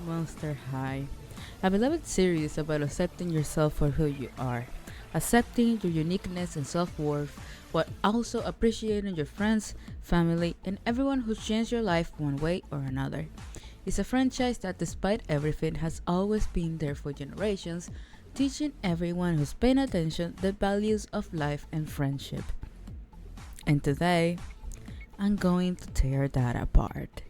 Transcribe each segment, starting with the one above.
Monster High. A beloved series about accepting yourself for who you are, accepting your uniqueness and self worth, while also appreciating your friends, family, and everyone who changed your life one way or another. It's a franchise that, despite everything, has always been there for generations, teaching everyone who's paying attention the values of life and friendship. And today, I'm going to tear that apart.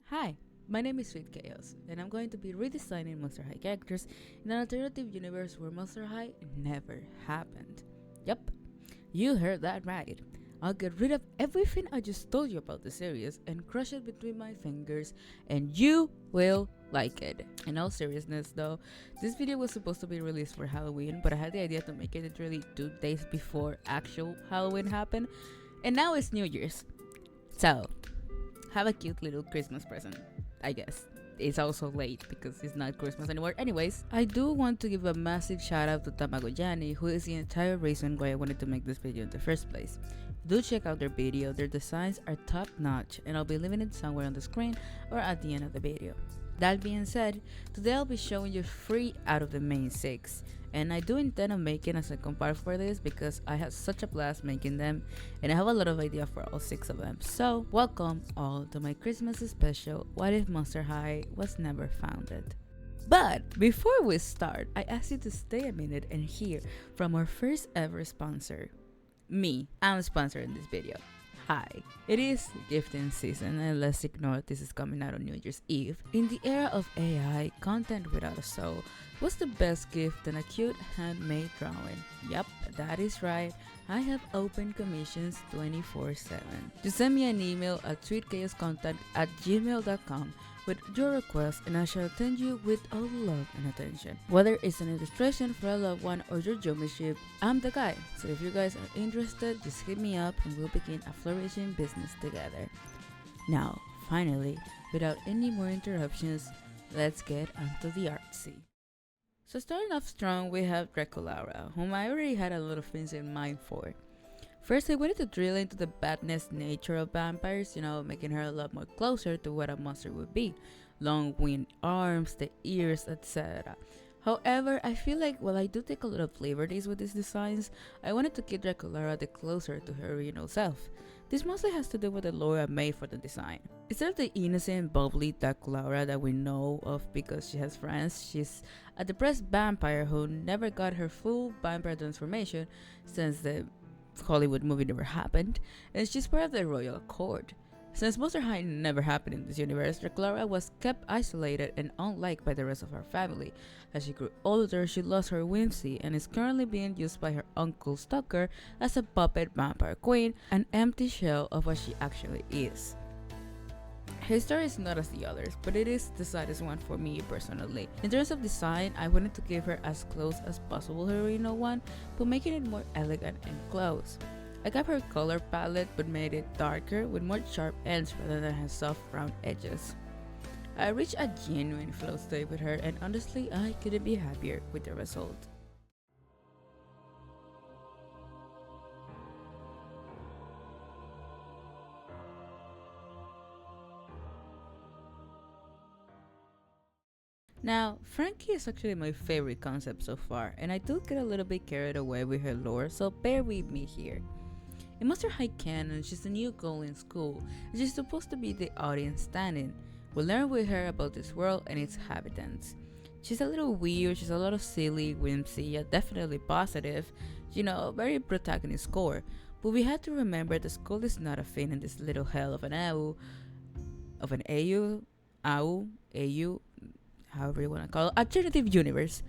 Hi, my name is Sweet Chaos, and I'm going to be redesigning Monster High characters in an alternative universe where Monster High never happened. Yep, you heard that right. I'll get rid of everything I just told you about the series and crush it between my fingers, and you will like it. In all seriousness, though, this video was supposed to be released for Halloween, but I had the idea to make it literally 2 days before actual Halloween happened, and now it's New Year's. So, have a cute little Christmas present, I guess. It's also late because it's not Christmas anymore. Anyways, I do want to give a massive shout out to Tamagoyani, who is the entire reason why I wanted to make this video in the first place. Do check out their video, their designs are top notch, and I'll be leaving it somewhere on the screen or at the end of the video. That being said, today I'll be showing you 3 out of the main 6, and I do intend on making a second part for this because I had such a blast making them and I have a lot of ideas for all 6 of them. So welcome all to my Christmas special, What If Monster High Was Never Founded. But before we start, I ask you to stay a minute and hear from our first ever sponsor, me. I'm sponsoring this video. Hi. It is gifting season, and let's ignore this is coming out on New Year's Eve. In the era of AI, content without a soul, what's the best gift than a cute handmade drawing? Yep, that is right. I have open commissions 24/7. Just send me an email at swtchscontact@gmail.com with your request, and I shall attend you with all love and attention. Whether it's an illustration for a loved one or your geometry, I'm the guy. So if you guys are interested, just hit me up and we'll begin a flourishing business together. Now, finally, without any more interruptions, let's get onto the artsy. So starting off strong, we have Draculaura, whom I already had a lot of things in mind for. First, I wanted to drill into the badness nature of vampires, making her a lot more closer to what a monster would be. Long winged arms, the ears, etc. However, I feel like while I do take a lot of liberties with these designs, I wanted to keep Draculaura the closer to her original self. This mostly has to do with the lore I made for the design. Instead of the innocent, bubbly Draculaura that we know of because she has friends, she's a depressed vampire who never got her full vampire transformation since the Hollywood movie never happened, and she's part of the royal court. Since Monster High never happened in this universe, Draculaura was kept isolated and unliked by the rest of her family. As she grew older, she lost her whimsy and is currently being used by her uncle Stalker as a puppet vampire queen, an empty shell of what she actually is. Her story is not as the others, but it is the saddest one for me personally. In terms of design, I wanted to give her as close as possible her original one, but making it more elegant and close. I kept her color palette but made it darker with more sharp ends rather than her soft round edges. I reached a genuine flow state with her, and honestly I couldn't be happier with the result. Now, Frankie is actually my favorite concept so far, and I do get a little bit carried away with her lore, so bear with me here. In Monster High canon, she's a new girl in school, and she's supposed to be the audience stand-in. We learn with her about this world and its inhabitants. She's a little weird, she's a lot of silly, whimsy, yet definitely positive, very protagonist core. But we have to remember the school is not a thing in this little hell of an AU, however you want to call it, alternative universe.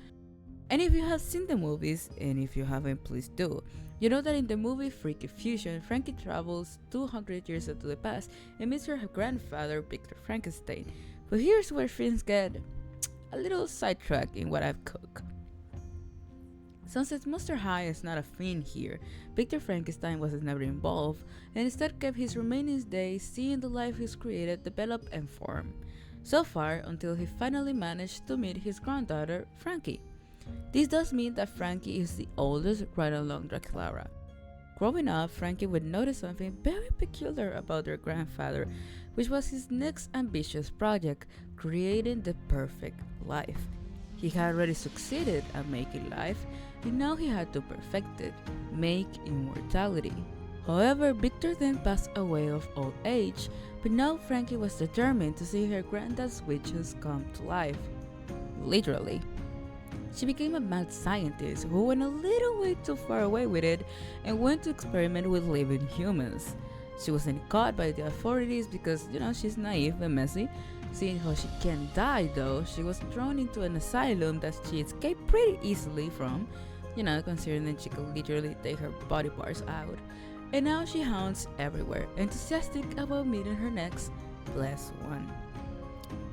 And if you have seen the movies, and if you haven't, please do, you know that in the movie Freaky Fusion, Frankie travels 200 years into the past and meets her grandfather, Victor Frankenstein. But here's where things get a little sidetracked in what I've cooked. Since Monster High is not a thing here, Victor Frankenstein was never involved, and instead kept his remaining days seeing the life he's created develop and form. So far, until he finally managed to meet his granddaughter, Frankie. This does mean that Frankie is the oldest right along Draculaura. Growing up, Frankie would notice something very peculiar about her grandfather, which was his next ambitious project, creating the perfect life. He had already succeeded at making life, and now he had to perfect it, make immortality. However, Victor then passed away of old age, but now Frankie was determined to see her granddad's wishes come to life. Literally. She became a mad scientist who went a little way too far away with it and went to experiment with living humans. She wasn't caught by the authorities because, she's naive and messy. Seeing how she can't die though, she was thrown into an asylum that she escaped pretty easily from, considering that she could literally take her body parts out. And now she haunts everywhere, enthusiastic about meeting her next blessed one.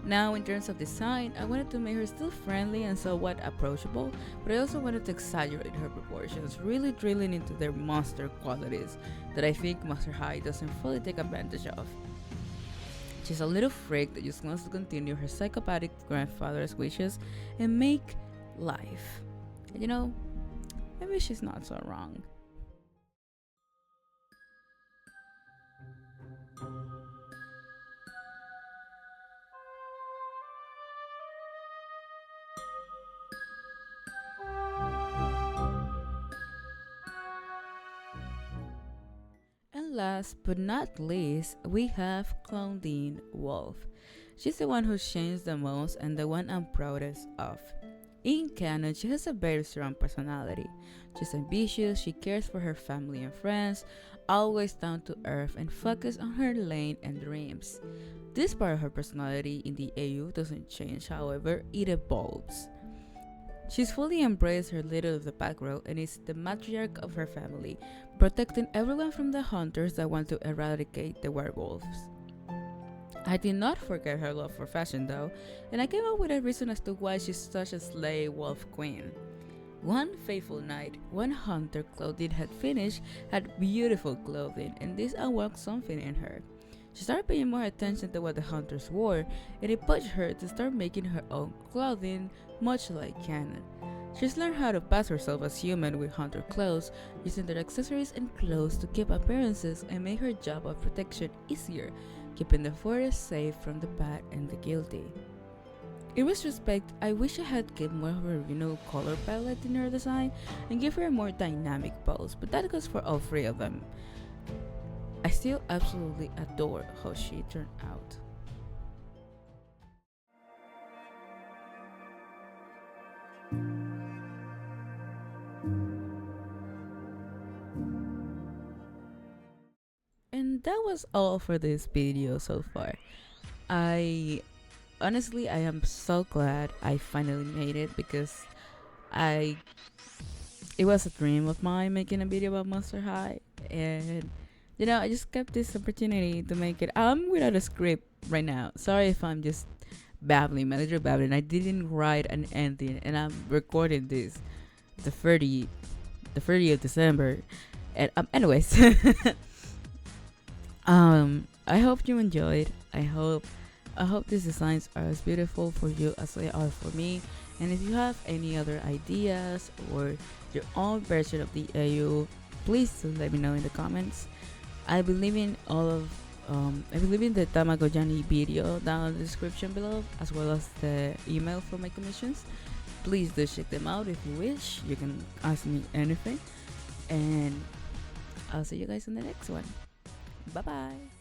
Now, in terms of design, I wanted to make her still friendly and somewhat approachable, but I also wanted to exaggerate her proportions, really drilling into their monster qualities that I think Monster High doesn't fully take advantage of. She's a little freak that just wants to continue her psychopathic grandfather's wishes and make life. And maybe she's not so wrong. And last but not least, we have Claudine Wolf. She's the one who's changed the most and the one I'm proudest of. In canon, she has a very strong personality. She's ambitious, she cares for her family and friends, always down to earth and focused on her lane and dreams. This part of her personality in the AU doesn't change, however, it evolves. She's fully embraced her leader of the pack role and is the matriarch of her family, protecting everyone from the hunters that want to eradicate the werewolves. I did not forget her love for fashion though, and I came up with a reason as to why she's such a slay wolf queen. One fateful night, when hunter Claudine had finished, had beautiful clothing, and this awoke something in her. She started paying more attention to what the hunters wore, and it pushed her to start making her own clothing, much like canon. She's learned how to pass herself as human with hunter clothes, using their accessories and clothes to keep appearances and make her job of protection easier, keeping the forest safe from the bad and the guilty. In retrospect, I wish I had kept more of her color palette in her design and give her a more dynamic pose, but that goes for all three of them. I still absolutely adore how she turned out. And that was all for this video so far. I am so glad I finally made it because it was a dream of mine making a video about Monster High, and I just kept this opportunity to make it. I'm without a script right now. Sorry if I'm just babbling. I didn't write an ending, and I'm recording this the 30th of December. And anyways, I hope you enjoyed. I hope these designs are as beautiful for you as they are for me. And if you have any other ideas or your own version of the AU, please do let me know in the comments. I will leave in the Tamagojani video down in the description below, as well as the email for my commissions. Please do check them out if you wish. You can ask me anything, and I'll see you guys in the next one. Bye bye.